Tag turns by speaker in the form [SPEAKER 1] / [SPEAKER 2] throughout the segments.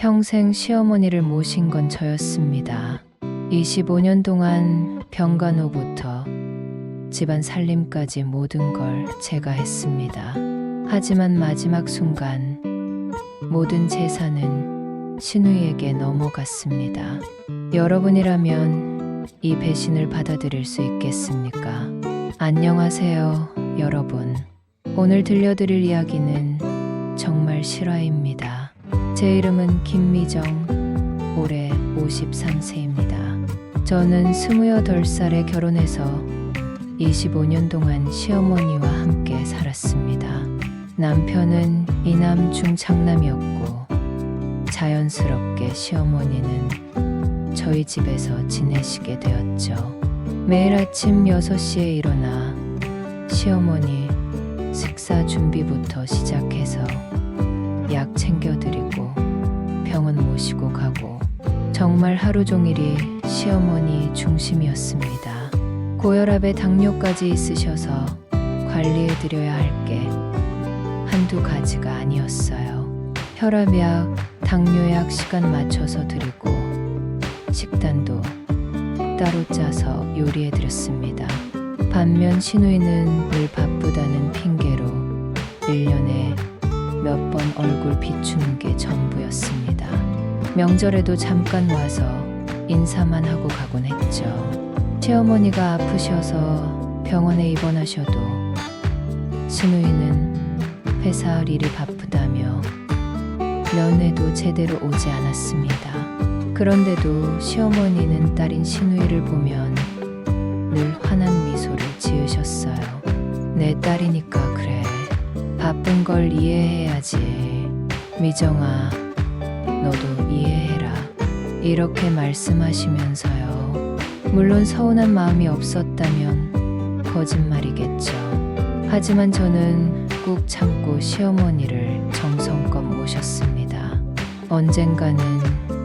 [SPEAKER 1] 평생 시어머니를 모신 건 저였습니다. 25년 동안 병간호부터 집안 살림까지 모든 걸 제가 했습니다. 하지만 마지막 순간 모든 재산은 신우이에게 넘어갔습니다. 여러분이라면 이 배신을 받아들일 수 있겠습니까? 안녕하세요, 여러분. 오늘 들려드릴 이야기는 정말 실화입니다. 제 이름은 김미정, 올해 53세입니다. 저는 28살에 결혼해서 25년 동안 시어머니와 함께 살았습니다. 남편은 이남 중 장남이었고 자연스럽게 시어머니는 저희 집에서 지내시게 되었죠. 매일 아침 6시에 일어나 시어머니 식사 준비부터 시작해서 약 챙겨드리고 병원 모시고 가고 정말 하루 종일이 시어머니 중심이었습니다. 고혈압에 당뇨까지 있으셔서 관리해드려야 할 게 한두 가지가 아니었어요. 혈압약, 당뇨약 시간 맞춰서 드리고 식단도 따로 짜서 요리해드렸습니다. 반면 시누이는 늘 바쁘다는 핑계로 1년에 몇 번 얼굴 비추는 게 전부였습니다. 명절에도 잠깐 와서 인사만 하고 가곤 했죠. 시어머니가 아프셔서 병원에 입원하셔도 시누이는 회사 일이 바쁘다며 면회도 제대로 오지 않았습니다. 그런데도 시어머니는 딸인 시누이를 보면 늘 환한 미소를 지으셨어요. 내 딸이니까 그래. 바쁜 걸 이해해야지. 미정아, 너도 이해해라. 이렇게 말씀하시면서요. 물론 서운한 마음이 없었다면 거짓말이겠죠. 하지만 저는 꾹 참고 시어머니를 정성껏 모셨습니다. 언젠가는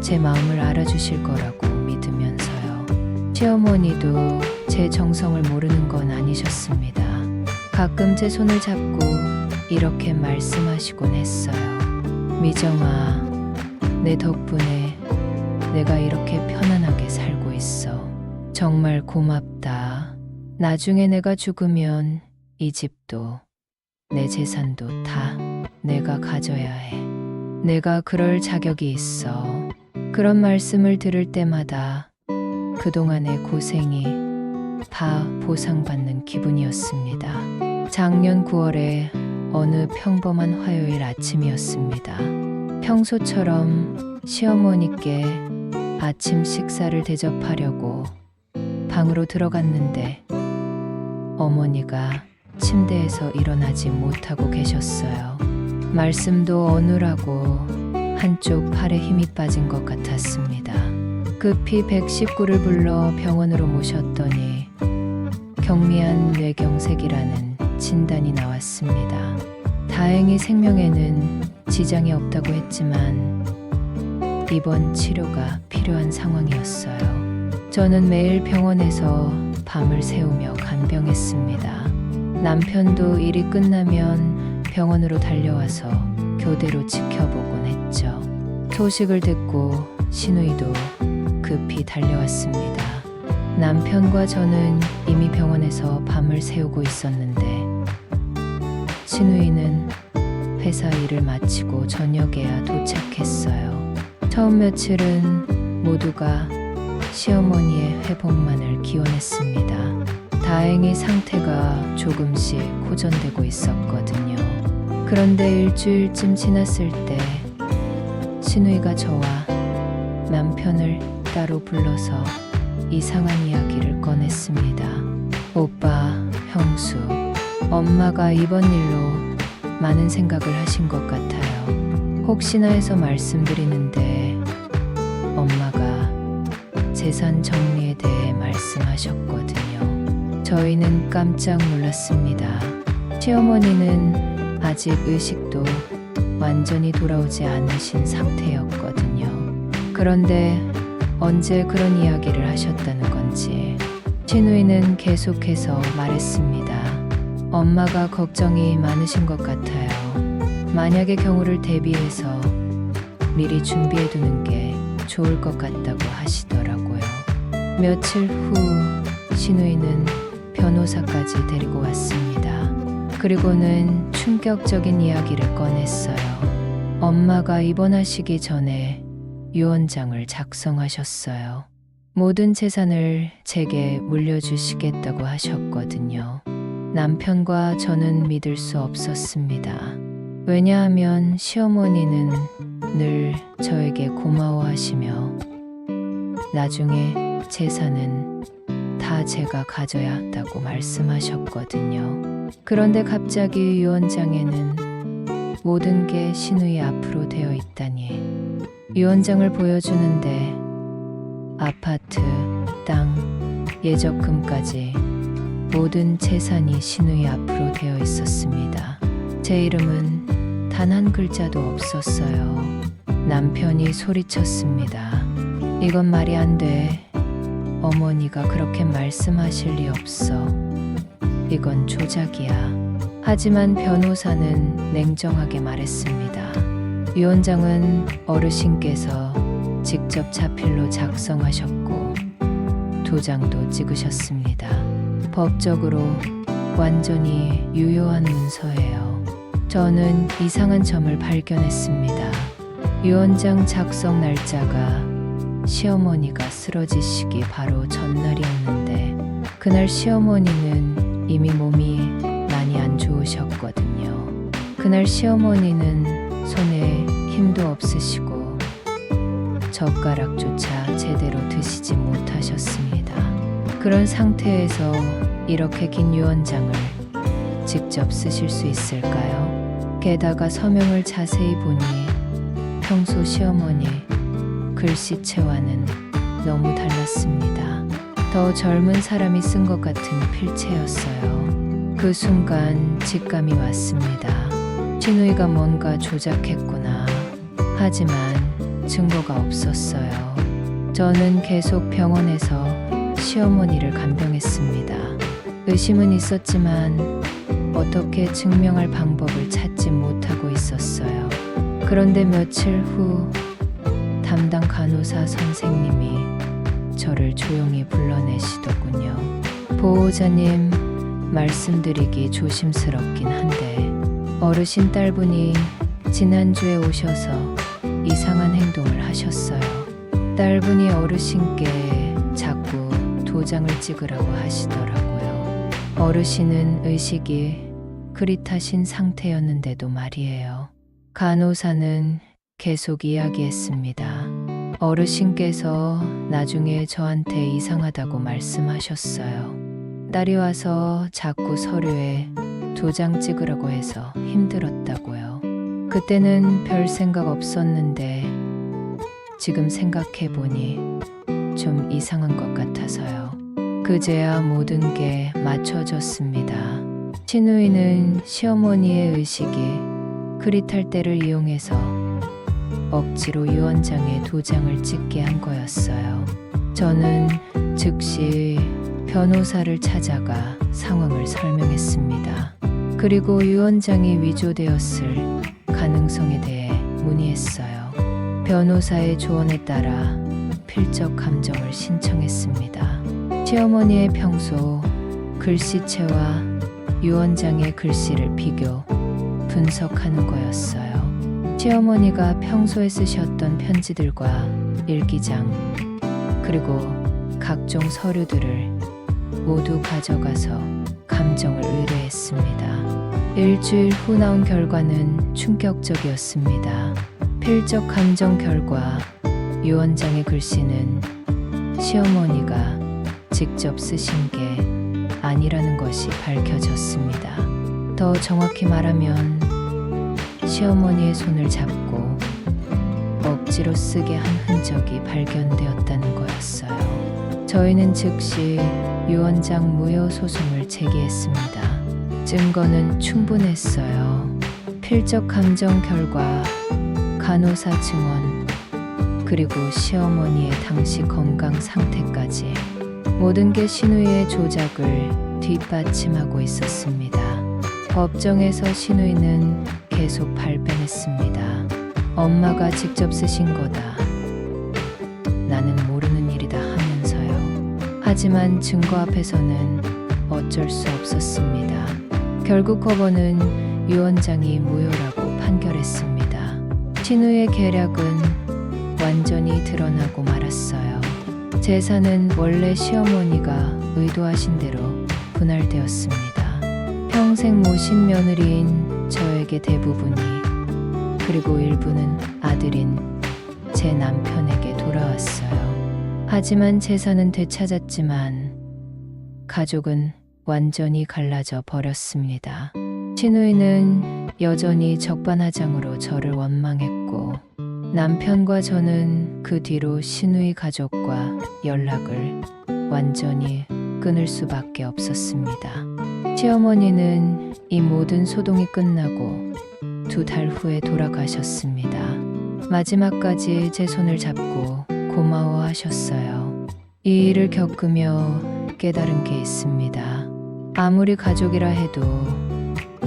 [SPEAKER 1] 제 마음을 알아주실 거라고 믿으면서요. 시어머니도 제 정성을 모르는 건 아니셨습니다. 가끔 제 손을 잡고 이렇게 말씀하시곤 했어요. 미정아, 내 덕분에 내가 이렇게 편안하게 살고 있어. 정말 고맙다. 나중에 내가 죽으면 이 집도 내 재산도 다 내가 가져야 해. 내가 그럴 자격이 있어. 그런 말씀을 들을 때마다 그동안의 고생이 다 보상받는 기분이었습니다. 작년 9월에 어느 평범한 화요일 아침이었습니다. 평소처럼 시어머니께 아침 식사를 대접하려고 방으로 들어갔는데 어머니가 침대에서 일어나지 못하고 계셨어요. 말씀도 어눌하고 한쪽 팔에 힘이 빠진 것 같았습니다. 급히 119를 불러 병원으로 모셨더니 경미한 뇌경색이라는 진단이 나왔습니다. 다행히 생명에는 지장이 없다고 했지만 입원 치료가 필요한 상황이었어요. 저는 매일 병원에서 밤을 새우며 간병했습니다. 남편도 일이 끝나면 병원으로 달려와서 교대로 지켜보곤 했죠. 소식을 듣고 시누이도 급히 달려왔습니다. 남편과 저는 이미 병원에서 밤을 새우고 있었는데 시누이는 회사 일을 마치고 저녁에야 도착했어요. 처음 며칠은 모두가 시어머니의 회복만을 기원했습니다. 다행히 상태가 조금씩 호전되고 있었거든요. 그런데 일주일쯤 지났을 때 시누이가 저와 남편을 따로 불러서 이상한 이야기를 꺼냈습니다. 오빠, 형수, 엄마가 이번 일로 많은 생각을 하신 것 같아요. 혹시나 해서 말씀드리는데 엄마가 재산 정리에 대해 말씀하셨거든요. 저희는 깜짝 놀랐습니다. 시어머니는 아직 의식도 완전히 돌아오지 않으신 상태였거든요. 그런데 언제 그런 이야기를 하셨다는 건지 시누이는 계속해서 말했습니다. 엄마가 걱정이 많으신 것 같아요. 만약의 경우를 대비해서 미리 준비해두는 게 좋을 것 같다고 하시더라고요. 며칠 후 신우이는 변호사까지 데리고 왔습니다. 그리고는 충격적인 이야기를 꺼냈어요. 엄마가 입원하시기 전에 유언장을 작성하셨어요. 모든 재산을 제게 물려주시겠다고 하셨거든요. 남편과 저는 믿을 수 없었습니다. 왜냐하면 시어머니는 늘 저에게 고마워하시며 나중에 재산은 다 제가 가져야 한다고 말씀하셨거든요. 그런데 갑자기 유언장에는 모든 게 신우이 앞으로 되어 있다니. 유언장을 보여주는데 아파트, 땅, 예적금까지 모든 재산이 신우이 앞으로 되어 있었습니다. 제 이름은 단 한 글자도 없었어요. 남편이 소리쳤습니다. 이건 말이 안 돼. 어머니가 그렇게 말씀하실 리 없어. 이건 조작이야. 하지만 변호사는 냉정하게 말했습니다. 유언장은 어르신께서 직접 자필로 작성하셨고 도장도 찍으셨습니다. 법적으로 완전히 유효한 문서예요. 저는 이상한 점을 발견했습니다. 유언장 작성 날짜가 시어머니가 쓰러지시기 바로 전날이었는데 그날 시어머니는 이미 몸이 많이 안 좋으셨거든요. 그날 시어머니는 손에 힘도 없으시고 젓가락조차 제대로 드시지 못하셨습니다. 그런 상태에서 이렇게 긴 유언장을 직접 쓰실 수 있을까요? 게다가 서명을 자세히 보니 평소 시어머니 글씨체와는 너무 달랐습니다. 더 젊은 사람이 쓴 것 같은 필체였어요. 그 순간 직감이 왔습니다. 신우이가 뭔가 조작했구나. 하지만 증거가 없었어요. 저는 계속 병원에서 시어머니를 간병했습니다. 의심은 있었지만 어떻게 증명할 방법을 찾지 못하고 있었어요. 그런데 며칠 후 담당 간호사 선생님이 저를 조용히 불러내시더군요. 보호자님, 말씀드리기 조심스럽긴 한데 어르신 딸분이 지난주에 오셔서 이상한 행동을 하셨어요. 딸분이 어르신께 자꾸 도장을 찍으라고 하시더라고요. 어르신은 의식이 흐릿하신 상태였는데도 말이에요. 간호사는 계속 이야기했습니다. 어르신께서 나중에 저한테 이상하다고 말씀하셨어요. 딸이 와서 자꾸 서류에 도장 찍으라고 해서 힘들었다고요. 그때는 별 생각 없었는데 지금 생각해보니 좀 이상한 것 같아서요. 그제야 모든 게 맞춰졌습니다. 신우이는 시어머니의 의식이 흐릿할 때를 이용해서 억지로 유언장에 도장을 찍게 한 거였어요. 저는 즉시 변호사를 찾아가 상황을 설명했습니다. 그리고 유언장이 위조되었을 가능성에 대해 문의했어요. 변호사의 조언에 따라 필적 감정을 신청했습니다. 시어머니의 평소 글씨체와 유언장의 글씨를 비교, 분석하는 거였어요. 시어머니가 평소에 쓰셨던 편지들과 일기장, 그리고 각종 서류들을 모두 가져가서 감정을 의뢰했습니다. 일주일 후 나온 결과는 충격적이었습니다. 필적 감정 결과 유언장의 글씨는 시어머니가 직접 쓰신 게 아니라는 것이 밝혀졌습니다. 더 정확히 말하면 시어머니의 손을 잡고 억지로 쓰게 한 흔적이 발견되었다는 거였어요. 저희는 즉시 유언장 무효 소송을 제기했습니다. 증거는 충분했어요. 필적 감정 결과, 간호사 증언, 그리고 시어머니의 당시 건강 상태까지 모든 게 신우이의 조작을 뒷받침하고 있었습니다. 법정에서 신우이는 계속 발뺌했습니다. 엄마가 직접 쓰신 거다. 나는 모르는 일이다 하면서요. 하지만 증거 앞에서는 어쩔 수 없었습니다. 결국 법원은 유 원장이 무효라고 판결했습니다. 신우의 계략은 완전히 드러나고 말았어요. 재산은 원래 시어머니가 의도하신 대로 분할되었습니다. 평생 모신 며느리인 저에게 대부분이, 그리고 일부는 아들인 제 남편에게 돌아왔어요. 하지만 재산은 되찾았지만 가족은 완전히 갈라져 버렸습니다. 신우이는 여전히 적반하장으로 저를 원망했고, 남편과 저는 그 뒤로 신우이 가족과 연락을 완전히 끊을 수밖에 없었습니다. 시어머니는 이 모든 소동이 끝나고 2달 후에 돌아가셨습니다. 마지막까지 제 손을 잡고 고마워하셨어요. 이 일을 겪으며 깨달은 게 있습니다. 아무리 가족이라 해도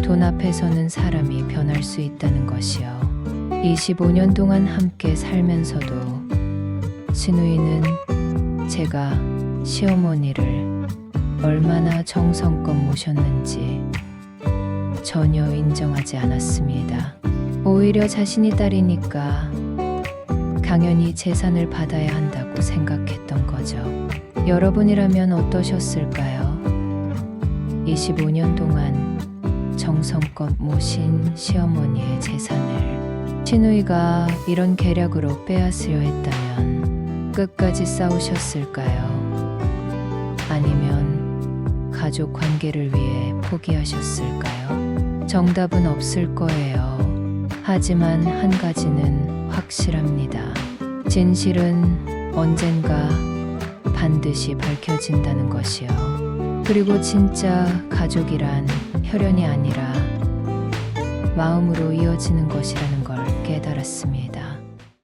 [SPEAKER 1] 돈 앞에서는 사람이 변할 수 있다는 것이요. 25년 동안 함께 살면서도 신우이는 제가 시어머니를 얼마나 정성껏 모셨는지 전혀 인정하지 않았습니다. 오히려 자신이 딸이니까 당연히 재산을 받아야 한다고 생각했던 거죠. 여러분이라면 어떠셨을까요? 25년 동안 정성껏 모신 시어머니의 재산을 신우이가 이런 계략으로 빼앗으려 했다면 끝까지 싸우셨을까요? 아니면 가족 관계를 위해 포기하셨을까요? 정답은 없을 거예요. 하지만 한 가지는 확실합니다. 진실은 언젠가 반드시 밝혀진다는 것이요. 그리고 진짜 가족이란 혈연이 아니라 마음으로 이어지는 것이라는 걸 깨달았습니다.